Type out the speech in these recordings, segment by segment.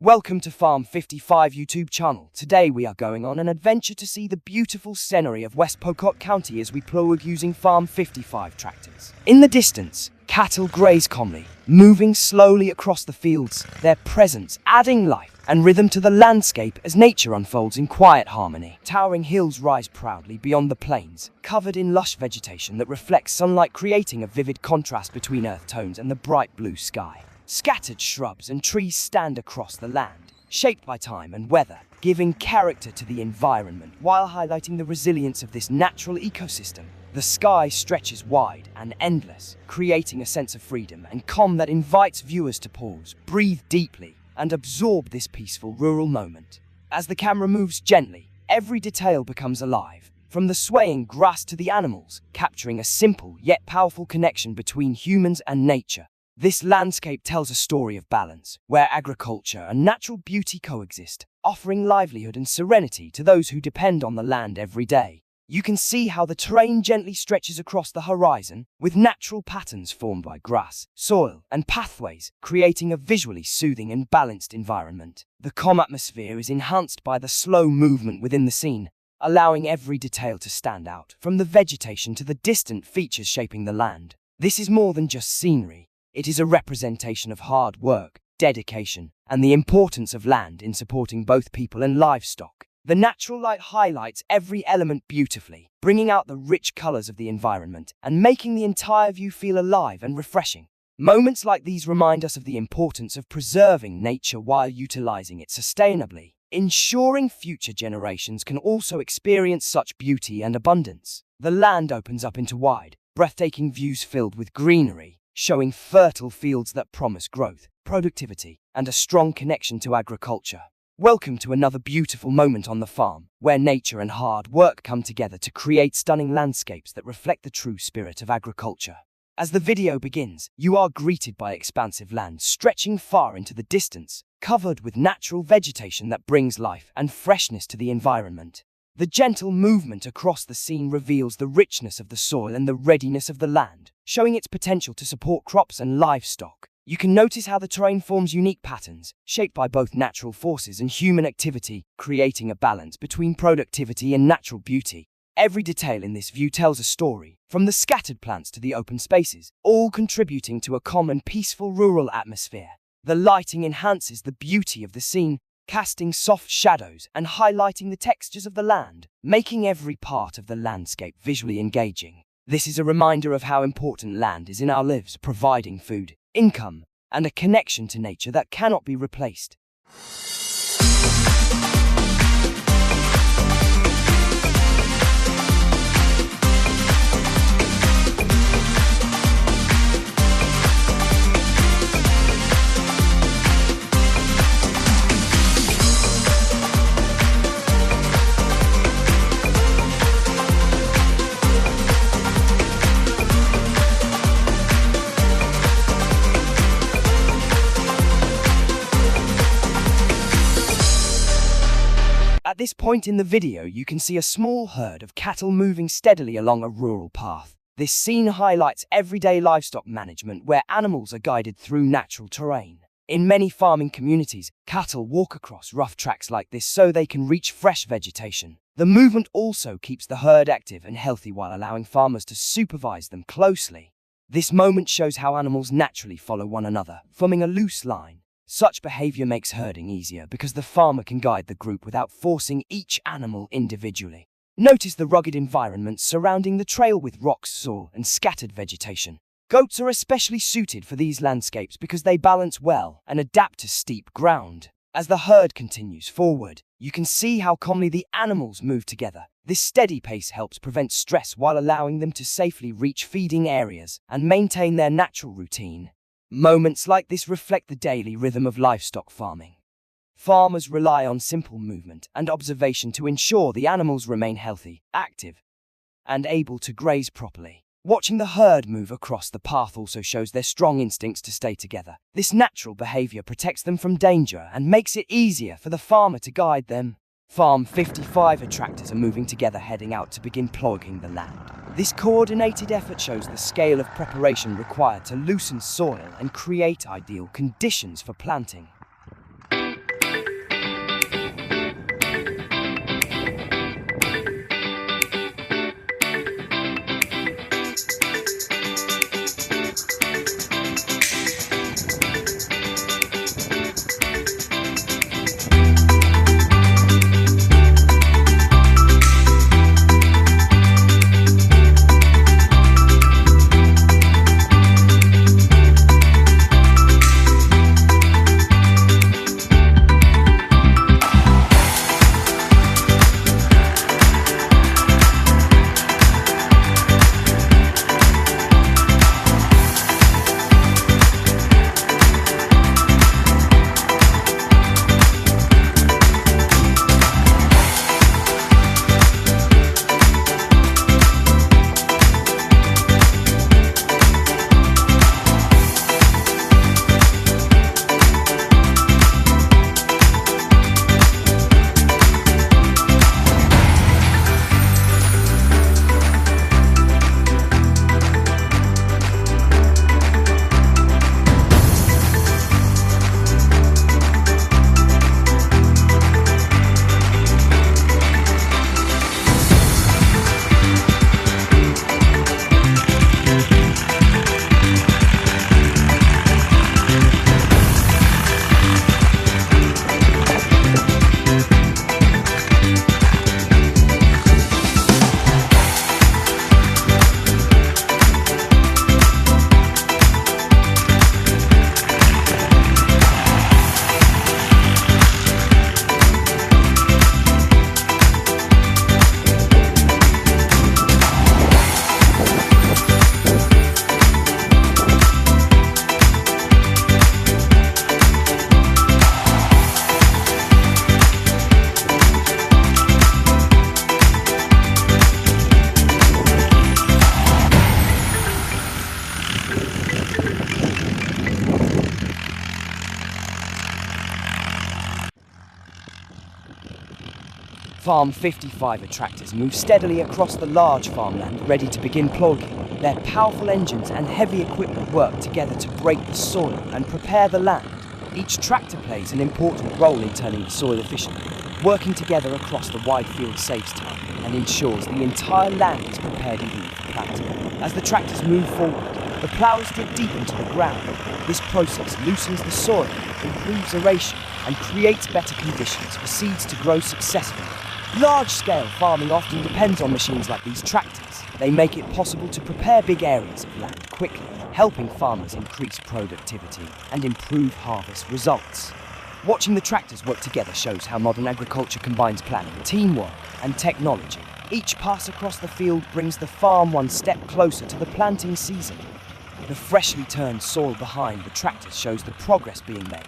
Welcome to Farm 55 YouTube channel. Today we are going on an adventure to see the beautiful scenery of West Pocot County as we plough using Farm 55 tractors. In the distance, cattle graze calmly, moving slowly across the fields, their presence adding life and rhythm to the landscape as nature unfolds in quiet harmony. Towering hills rise proudly beyond the plains, covered in lush vegetation that reflects sunlight, creating a vivid contrast between earth tones and the bright blue sky. Scattered shrubs and trees stand across the land, shaped by time and weather, giving character to the environment while highlighting the resilience of this natural ecosystem. The sky stretches wide and endless, creating a sense of freedom and calm that invites viewers to pause, breathe deeply, and absorb this peaceful rural moment. As the camera moves gently, every detail becomes alive, from the swaying grass to the animals, capturing a simple yet powerful connection between humans and nature. This landscape tells a story of balance, where agriculture and natural beauty coexist, offering livelihood and serenity to those who depend on the land every day. You can see how the terrain gently stretches across the horizon, with natural patterns formed by grass, soil, and pathways, creating a visually soothing and balanced environment. The calm atmosphere is enhanced by the slow movement within the scene, allowing every detail to stand out, from the vegetation to the distant features shaping the land. This is more than just scenery. It is a representation of hard work, dedication, and the importance of land in supporting both people and livestock. The natural light highlights every element beautifully, bringing out the rich colors of the environment and making the entire view feel alive and refreshing. Moments like these remind us of the importance of preserving nature while utilizing it sustainably, ensuring future generations can also experience such beauty and abundance. The land opens up into wide, breathtaking views filled with greenery, showing fertile fields that promise growth, productivity, and a strong connection to agriculture. Welcome to another beautiful moment on the farm, where nature and hard work come together to create stunning landscapes that reflect the true spirit of agriculture. As the video begins, you are greeted by expansive land stretching far into the distance, covered with natural vegetation that brings life and freshness to the environment. The gentle movement across the scene reveals the richness of the soil and the readiness of the land, showing its potential to support crops and livestock. You can notice how the terrain forms unique patterns, shaped by both natural forces and human activity, creating a balance between productivity and natural beauty. Every detail in this view tells a story, from the scattered plants to the open spaces, all contributing to a calm and peaceful rural atmosphere. The lighting enhances the beauty of the scene, casting soft shadows and highlighting the textures of the land, making every part of the landscape visually engaging. This is a reminder of how important land is in our lives, providing food, income, and a connection to nature that cannot be replaced. At this point in the video, you can see a small herd of cattle moving steadily along a rural path. This scene highlights everyday livestock management where animals are guided through natural terrain. In many farming communities, cattle walk across rough tracks like this so they can reach fresh vegetation. The movement also keeps the herd active and healthy while allowing farmers to supervise them closely. This moment shows how animals naturally follow one another, forming a loose line. Such behavior makes herding easier because the farmer can guide the group without forcing each animal individually. Notice the rugged environment surrounding the trail with rocks, soil, and scattered vegetation. Goats are especially suited for these landscapes because they balance well and adapt to steep ground. As the herd continues forward, you can see how calmly the animals move together. This steady pace helps prevent stress while allowing them to safely reach feeding areas and maintain their natural routine. Moments like this reflect the daily rhythm of livestock farming. Farmers rely on simple movement and observation to ensure the animals remain healthy, active, and able to graze properly. Watching the herd move across the path also shows their strong instincts to stay together. This natural behavior protects them from danger and makes it easier for the farmer to guide them. Farm 55 tractors are moving together, heading out to begin ploughing the land. This coordinated effort shows the scale of preparation required to loosen soil and create ideal conditions for planting. Farm 55 tractors move steadily across the large farmland, ready to begin ploughing. Their powerful engines and heavy equipment work together to break the soil and prepare the land. Each tractor plays an important role in turning the soil efficiently. Working together across the wide field saves time and ensures the entire land is prepared evenly for planting. As the tractors move forward, the plows dig deep into the ground. This process loosens the soil, improves aeration, and creates better conditions for seeds to grow successfully. Large-scale farming often depends on machines like these tractors. They make it possible to prepare big areas of land quickly, helping farmers increase productivity and improve harvest results. Watching the tractors work together shows how modern agriculture combines planning, teamwork, and technology. Each pass across the field brings the farm one step closer to the planting season. The freshly turned soil behind the tractors shows the progress being made.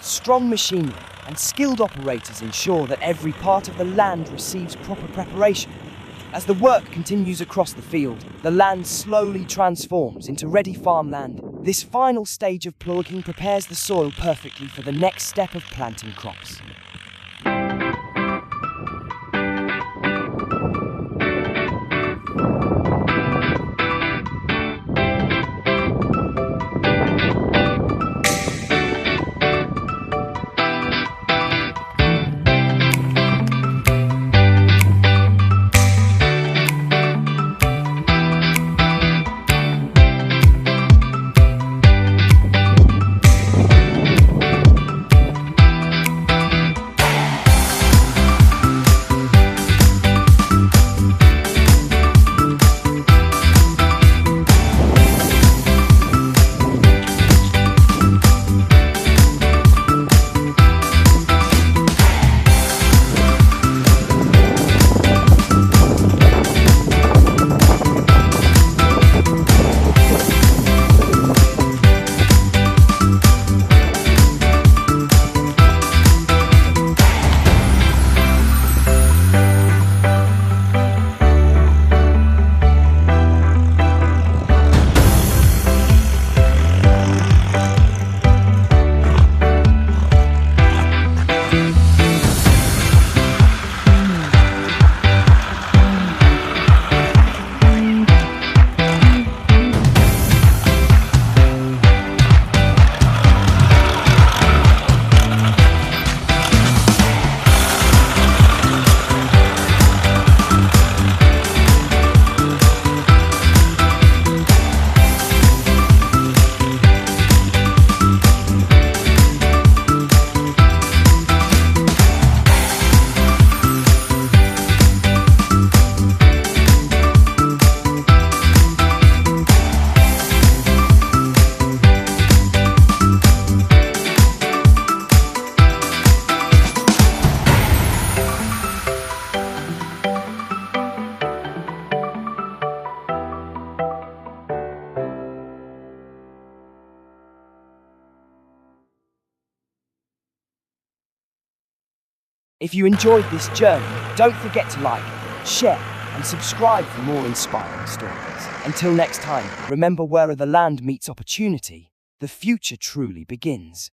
Strong machinery and skilled operators ensure that every part of the land receives proper preparation. As the work continues across the field, the land slowly transforms into ready farmland. This final stage of ploughing prepares the soil perfectly for the next step of planting crops. If you enjoyed this journey, don't forget to like, share, and subscribe for more inspiring stories. Until next time, remember, where the land meets opportunity, the future truly begins.